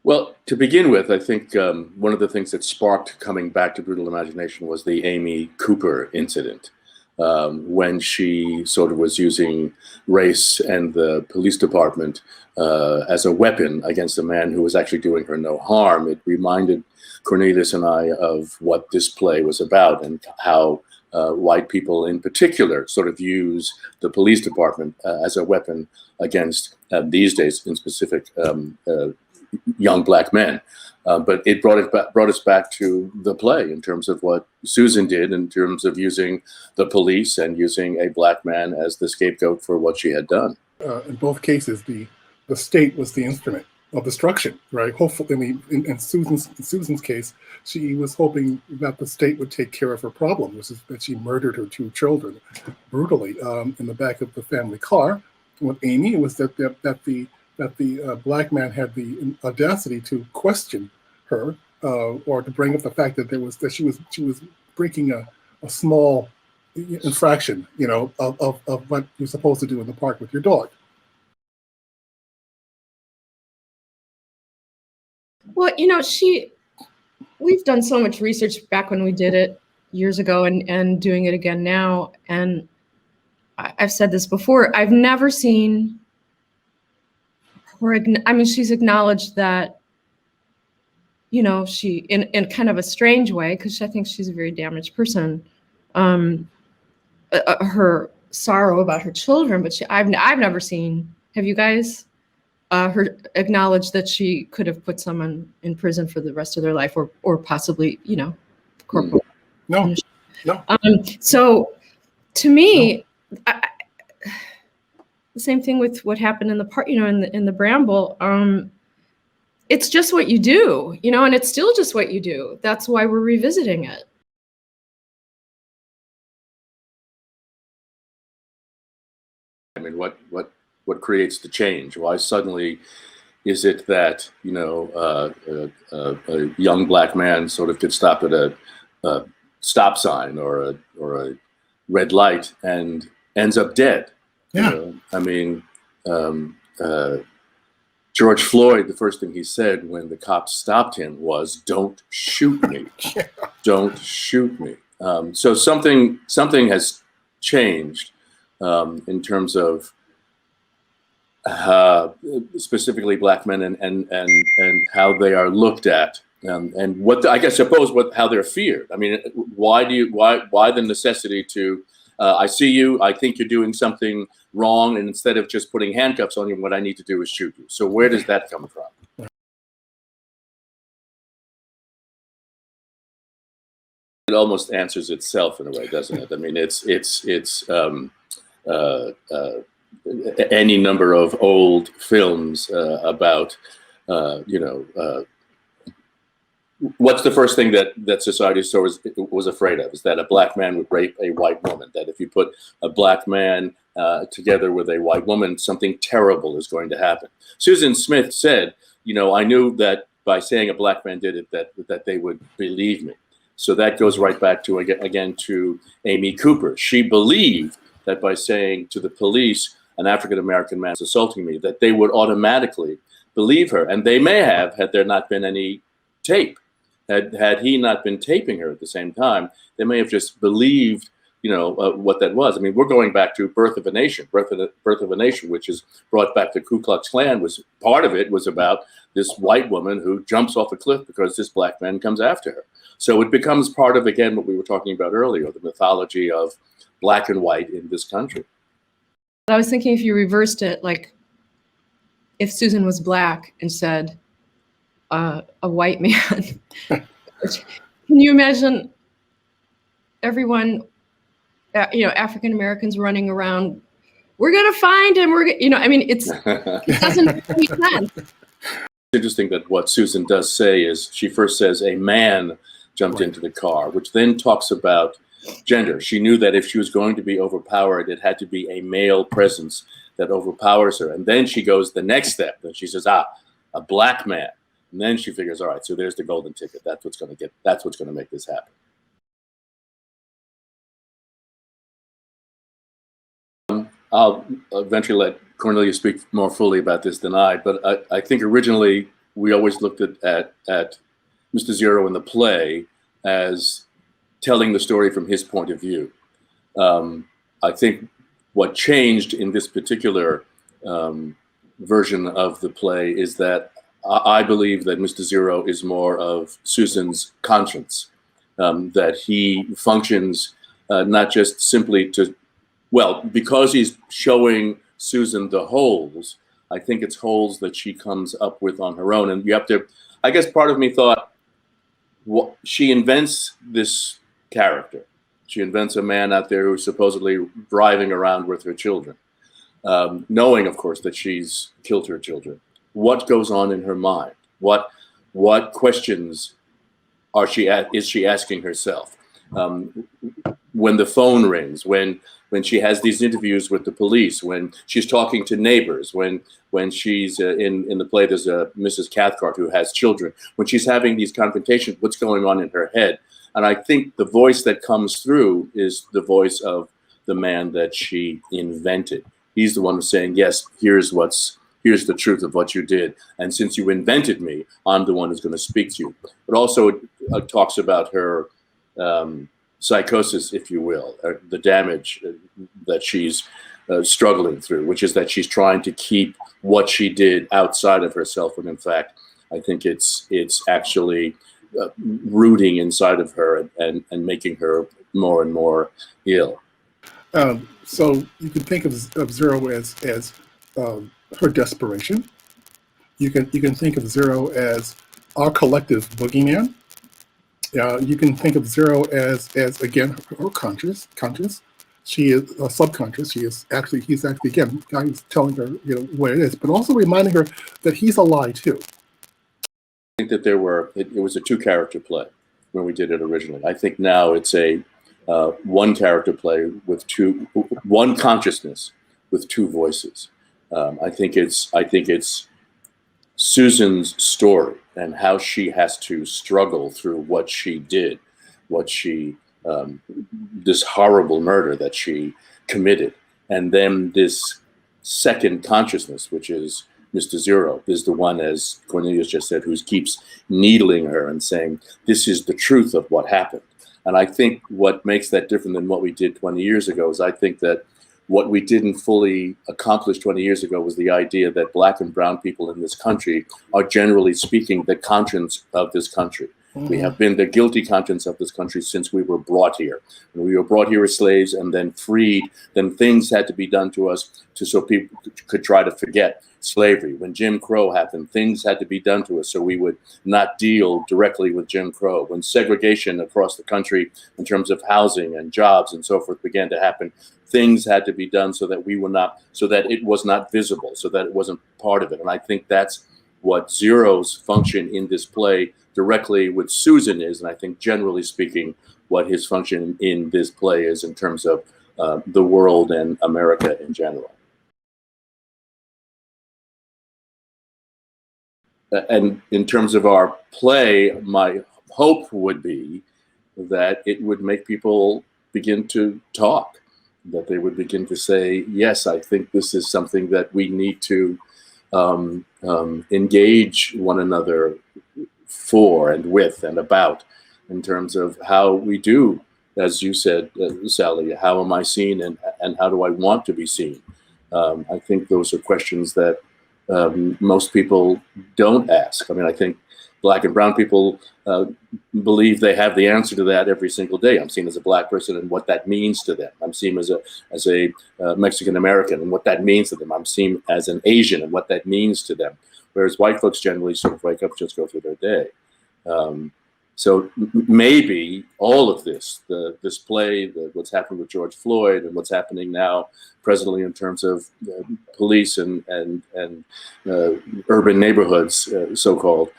Well, to begin with, I think one of the things that sparked coming back to Brutal Imagination was the Amy Cooper incident, when she sort of was using race and the police department as a weapon against a man who was actually doing her no harm. It reminded Cornelius and I of what this play was about and how white people in particular sort of use the police department as a weapon against, these days in specific, young black men. But it brought us back to the play in terms of what Susan did in terms of using the police and using a black man as the scapegoat for what she had done. In both cases, the state was the instrument of destruction, right? Hopefully, I mean, in Susan's case, she was hoping that the state would take care of her problem, which is that she murdered her two children brutally in the back of the family car. With Amy, it was that the black man had the audacity to question her or to bring up the fact that she was breaking a small infraction, of what you're supposed to do in the park with your dog. Well, we've done so much research back when we did it years ago and doing it again now. And I've said this before, I've never seen she's acknowledged that, she, in kind of a strange way, because I think she's a very damaged person, her sorrow about her children, but I've never seen, have you guys, her acknowledge that she could have put someone in prison for the rest of their life or possibly, corporal. No. So to me, the same thing with what happened in the park, in the Bramble. It's just what you do, and it's still just what you do. That's why we're revisiting it. I mean, what creates the change? Why suddenly is it that a young black man sort of gets stopped at a stop sign or a red light and ends up dead? Yeah. I mean, George Floyd, the first thing he said when the cops stopped him was, "Don't shoot me, don't shoot me." So something has changed in terms of specifically black men and how they are looked at, and what I suppose how they're feared. I mean, why the necessity to I see you, I think you're doing something wrong, and instead of just putting handcuffs on you, what I need to do is shoot you. So where does that come from? It almost answers itself in a way, doesn't it? I mean, it's any number of old films about what's the first thing that society was afraid of? Is that a black man would rape a white woman, that if you put a black man together with a white woman, something terrible is going to happen. Susan Smith said, I knew that by saying a black man did it, that they would believe me. So that goes right back to, again, to Amy Cooper. She believed that by saying to the police, an African-American man is assaulting me, that they would automatically believe her. And they may have, had there not been any tape. Had he not been taping her at the same time, they may have just believed, what that was. I mean, we're going back to Birth of a Nation. Birth of a Nation, which is brought back to Ku Klux Klan, was part of it was about this white woman who jumps off a cliff because this black man comes after her. So it becomes part of, again, what we were talking about earlier, the mythology of black and white in this country. I was thinking if you reversed it, like if Susan was black and said, a white man. Can you imagine everyone, African Americans running around? We're gonna find him. It doesn't make any sense. It's interesting that what Susan does say is she first says a man jumped into the car, which then talks about gender. She knew that if she was going to be overpowered, it had to be a male presence that overpowers her. And then she goes the next step, and she says, a black man. And then she figures, all right, so there's the golden ticket. That's what's going to make this happen. I'll eventually let Cornelius speak more fully about this than I, but I think originally we always looked at Mr. Zero in the play as telling the story from his point of view. I think what changed in this particular version of the play is that I believe that Mr. Zero is more of Susan's conscience, that he functions not just simply to, well, because he's showing Susan the holes, I think it's holes that she comes up with on her own. And you have to, I guess part of me thought, she invents this character. She invents a man out there who's supposedly driving around with her children, knowing, of course, that she's killed her children. What goes on in her mind? What questions is she asking herself? When the phone rings, when she has these interviews with the police, when she's talking to neighbors, when she's in the play, there's a Mrs. Cathcart who has children, when she's having these confrontations, what's going on in her head? And I think the voice that comes through is the voice of the man that she invented. He's the one who's saying, yes, here's the truth of what you did. And since you invented me, I'm the one who's going to speak to you. But also it talks about her psychosis, if you will, the damage that she's struggling through, which is that she's trying to keep what she did outside of herself. When in fact, I think it's actually rooting inside of her and making her more and more ill. So you can think of Zero as her desperation. You can think of Zero as our collective boogeyman. You can think of Zero as again her conscious. She is subconscious. He's actually again, he's telling her what it is, but also reminding her that he's a lie too. I think that it was a 2-character play when we did it originally. I think now it's a 1-character play with one consciousness with 2 voices. I think it's Susan's story and how she has to struggle through what she did, this horrible murder that she committed. And then this second consciousness, which is Mr. Zero, is the one, as Cornelius just said, who keeps needling her and saying, this is the truth of what happened. And I think what makes that different than what we did 20 years ago is I think that what we didn't fully accomplish 20 years ago was the idea that Black and brown people in this country are, generally speaking, the conscience of this country. Mm-hmm. We have been the guilty conscience of this country since we were brought here. When we were brought here as slaves and then freed, then things had to be done to us so people could try to forget slavery. When Jim Crow happened, things had to be done to us so we would not deal directly with Jim Crow. When segregation across the country in terms of housing and jobs and so forth began to happen, things had to be done so that it was not visible, so that it wasn't part of it. And I think that's what Zero's function in this play directly with Susan is, and I think generally speaking, what his function in this play is in terms of the world and America in general. And in terms of our play, my hope would be that it would make people begin to talk, that they would begin to say, yes, I think this is something that we need to engage one another for and with and about, in terms of how we do, as you said, Sally, how am I seen and how do I want to be seen? I think those are questions that most people don't ask. I mean, I think Black and brown people believe they have the answer to that every single day. I'm seen as a Black person and what that means to them. I'm seen as a Mexican American and what that means to them. I'm seen as an Asian and what that means to them. Whereas white folks generally sort of wake up, just go through their day. So maybe all of this, this play, what's happened with George Floyd and what's happening now presently in terms of police and urban neighborhoods, so-called,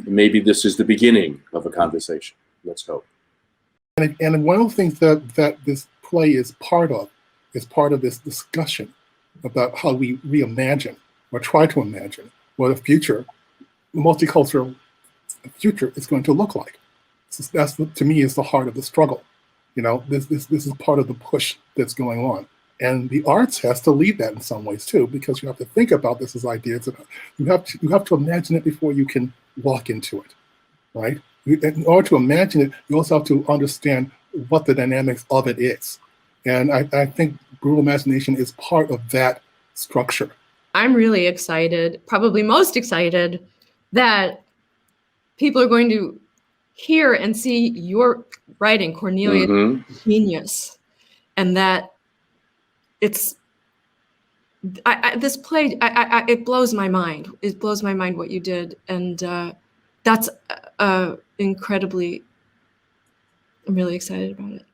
maybe this is the beginning of a conversation. Let's hope. And one of the things that this play is part of this discussion about how we reimagine or try to imagine what a future, multicultural future is going to look like. That's to me is the heart of the struggle. You know, this is part of the push that's going on. And the arts has to lead that in some ways too, because you have to think about this as ideas. You have to imagine it before you can walk into it, right? In order to imagine it, you also have to understand what the dynamics of it is. And I think brutal imagination is part of that structure. I'm really excited, probably most excited, that people are going to hear and see your writing, Cornelius, genius, and that it's this play. It blows my mind. It blows my mind what you did, and that's incredibly. I'm really excited about it.